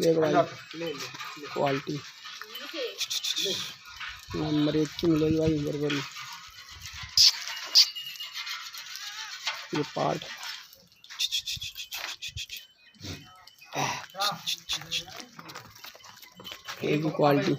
देखो भाई quality number 1 की मिलेगी भाई बर्बरी। ये पार्ट एक ही क्वालिटी।